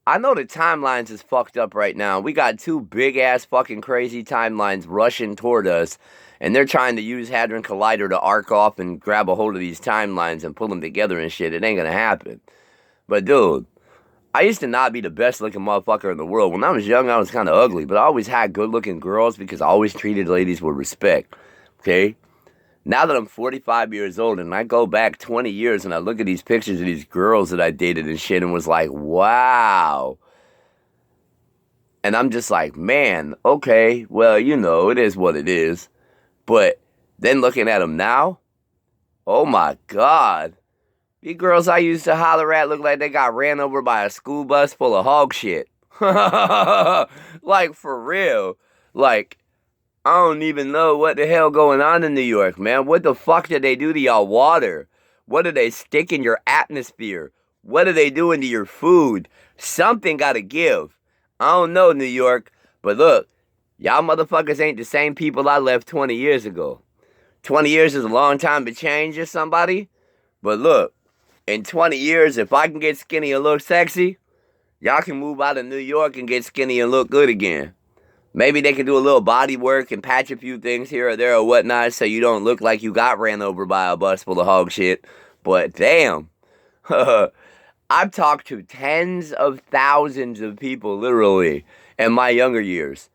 I know the timelines is fucked up right now. We got two big ass fucking crazy timelines rushing toward us, and they're trying to use Hadron Collider to arc off and grab a hold of these timelines and pull them together and shit. It ain't gonna happen. But dude, I used to not be the best looking motherfucker in the world. When I was young, I was kind of ugly, but I always had good looking girls because I always treated ladies with respect. Okay? Now that I'm 45 years old and I go back 20 years and I look at these pictures of these girls that I dated and shit and was like, wow. And I'm just like, man, okay, well, it is what it is. But then looking at them now, oh my God. These girls I used to holler at look like they got ran over by a school bus full of hog shit. Like, for real. Like, I don't even know what the hell going on in New York, man. What the fuck did they do to y'all water? What do they stick in your atmosphere? What are they doing to your food? Something gotta give. I don't know, New York, but look, y'all motherfuckers ain't the same people I left 20 years ago. 20 years is a long time to change or somebody, but look, in 20 years, if I can get skinny and look sexy, y'all can move out of New York and get skinny and look good again. Maybe they can do a little body work and patch a few things here or there or whatnot so you don't look like you got ran over by a bus full of hog shit. But damn, I've talked to tens of thousands of people literally in my younger years.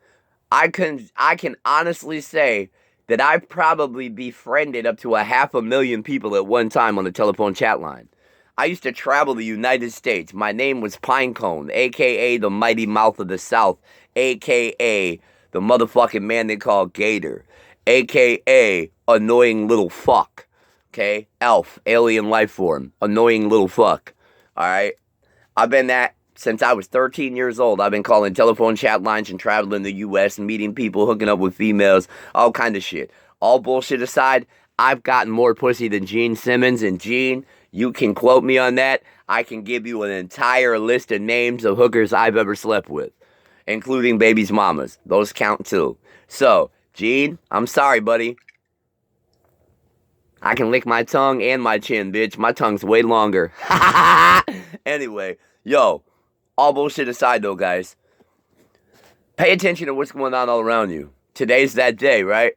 I can honestly say that I've probably befriended up to 500,000 people at one time on the telephone chat line. I used to travel the United States. My name was Pinecone, a.k.a. the Mighty Mouth of the South, a.k.a. the motherfucking man they call Gator, a.k.a. annoying little fuck, okay? Elf, alien life form, annoying little fuck, all right? I've been that since I was 13 years old. I've been calling telephone chat lines and traveling the U.S. and meeting people, hooking up with females, all kind of shit. All bullshit aside, I've gotten more pussy than Gene Simmons, and Gene, you can quote me on that. I can give you an entire list of names of hookers I've ever slept with, including baby's mamas. Those count too. So, Gene, I'm sorry, buddy. I can lick my tongue and my chin, bitch. My tongue's way longer. Anyway, yo, all bullshit aside though, guys. Pay attention to what's going on all around you. Today's that day, right?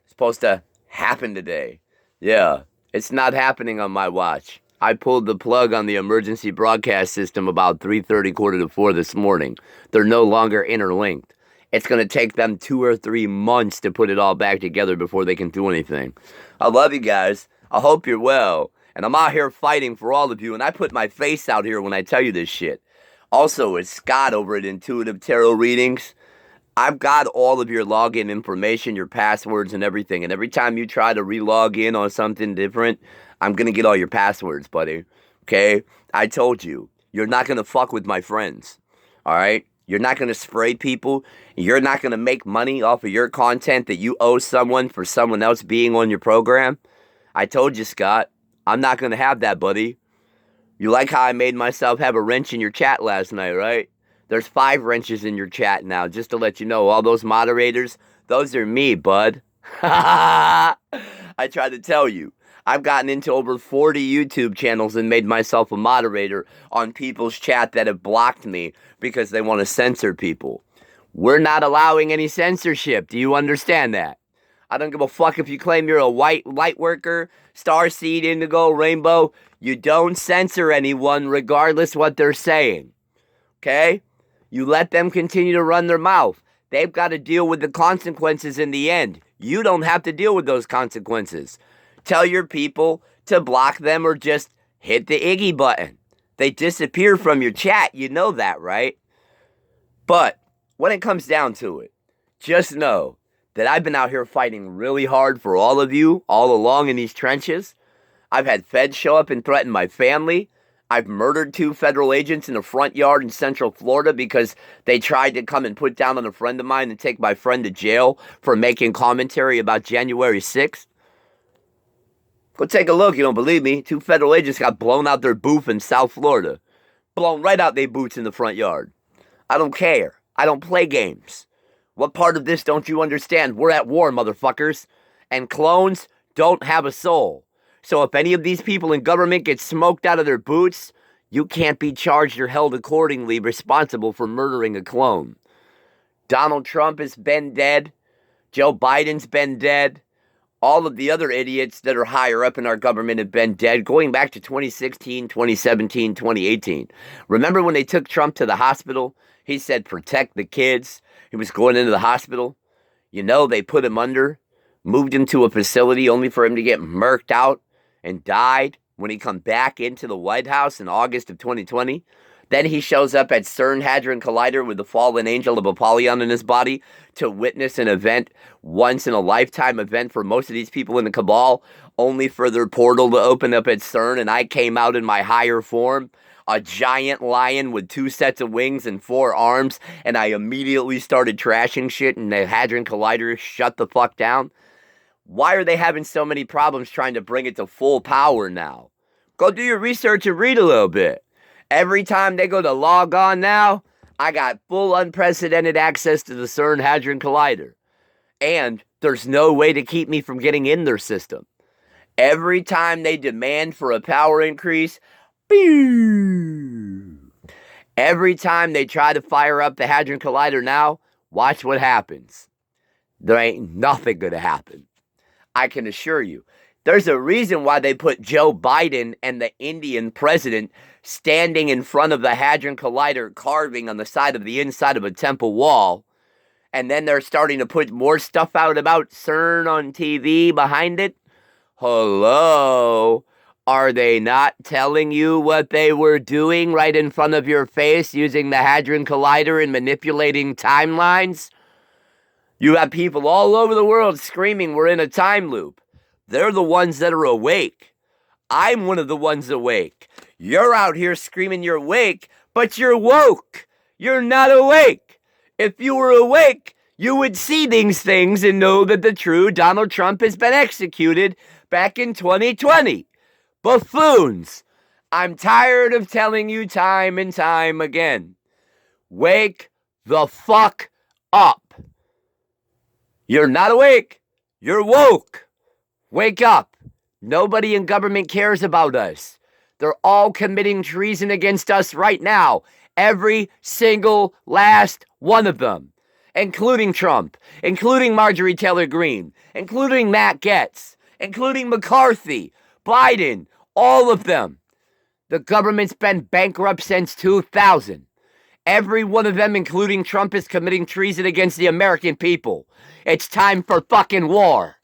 It's supposed to happen today. Yeah, it's not happening on my watch. I pulled the plug on the emergency broadcast system about 3:30, quarter to 4 this morning. They're no longer interlinked. It's going to take them 2 or 3 months to put it all back together before they can do anything. I love you guys. I hope you're well. And I'm out here fighting for all of you, and I put my face out here when I tell you this shit. Also, it's Scott over at Intuitive Tarot Readings. I've got all of your login information, your passwords and everything. And every time you try to re-log in on something different, I'm going to get all your passwords, buddy. Okay? I told you. You're not going to fuck with my friends. All right? You're not going to spray people. You're not going to make money off of your content that you owe someone for someone else being on your program. I told you, Scott. I'm not going to have that, buddy. You like how I made myself have a wrench in your chat last night, right? There's 5 wrenches in your chat now, just to let you know. All those moderators, those are me, bud. I tried to tell you. I've gotten into over 40 YouTube channels and made myself a moderator on people's chat that have blocked me because they want to censor people. We're not allowing any censorship. Do you understand that? I don't give a fuck if you claim you're a white light worker, starseed, indigo, rainbow. You don't censor anyone regardless what they're saying. Okay? You let them continue to run their mouth. They've got to deal with the consequences in the end. You don't have to deal with those consequences. Tell your people to block them or just hit the Iggy button. They disappear from your chat. You know that, right? But when it comes down to it, just know that I've been out here fighting really hard for all of you all along in these trenches. I've had feds show up and threaten my family. I've murdered 2 federal agents in a front yard in Central Florida because they tried to come and put down on a friend of mine and take my friend to jail for making commentary about January 6th. Go take a look, you don't believe me. 2 federal agents got blown out their booth in South Florida. Blown right out their boots in the front yard. I don't care. I don't play games. What part of this don't you understand? We're at war, motherfuckers. And clones don't have a soul. So if any of these people in government get smoked out of their boots, you can't be charged or held accordingly responsible for murdering a clone. Donald Trump has been dead. Joe Biden's been dead. All of the other idiots that are higher up in our government have been dead going back to 2016, 2017, 2018. Remember when they took Trump to the hospital? He said, protect the kids. He was going into the hospital. You know, they put him under, moved him to a facility only for him to get murked out and died when he come back into the White House in August of 2020. Then he shows up at CERN Hadron Collider with the fallen angel of Apollyon in his body to witness an event, once in a lifetime event for most of these people in the cabal, only for their portal to open up at CERN, and I came out in my higher form, a giant lion with 2 sets of wings and 4 arms, and I immediately started trashing shit, and the Hadron Collider shut the fuck down. Why are they having so many problems trying to bring it to full power now? Go do your research and read a little bit. Every time they go to log on now, I got full unprecedented access to the CERN Hadron Collider. And there's no way to keep me from getting in their system. Every time they demand for a power increase, every time they try to fire up the Hadron Collider now, watch what happens. There ain't nothing gonna happen. I can assure you. There's a reason why they put Joe Biden and the Indian president standing in front of the Hadron Collider carving on the side of the inside of a temple wall. And then they're starting to put more stuff out about CERN on TV behind it. Hello? Are they not telling you what they were doing right in front of your face using the Hadron Collider and manipulating timelines? You have people all over the world screaming we're in a time loop. They're the ones that are awake. I'm one of the ones awake. You're out here screaming you're awake, but you're woke. You're not awake. If you were awake, you would see these things and know that the true Donald Trump has been executed back in 2020. Buffoons. I'm tired of telling you time and time again. Wake the fuck up. You're not awake. You're woke. Wake up. Nobody in government cares about us. They're all committing treason against us right now. Every single last one of them. Including Trump. Including Marjorie Taylor Greene. Including Matt Gaetz. Including McCarthy. Biden. All of them. The government's been bankrupt since 2000. Every one of them, including Trump, is committing treason against the American people. It's time for fucking war.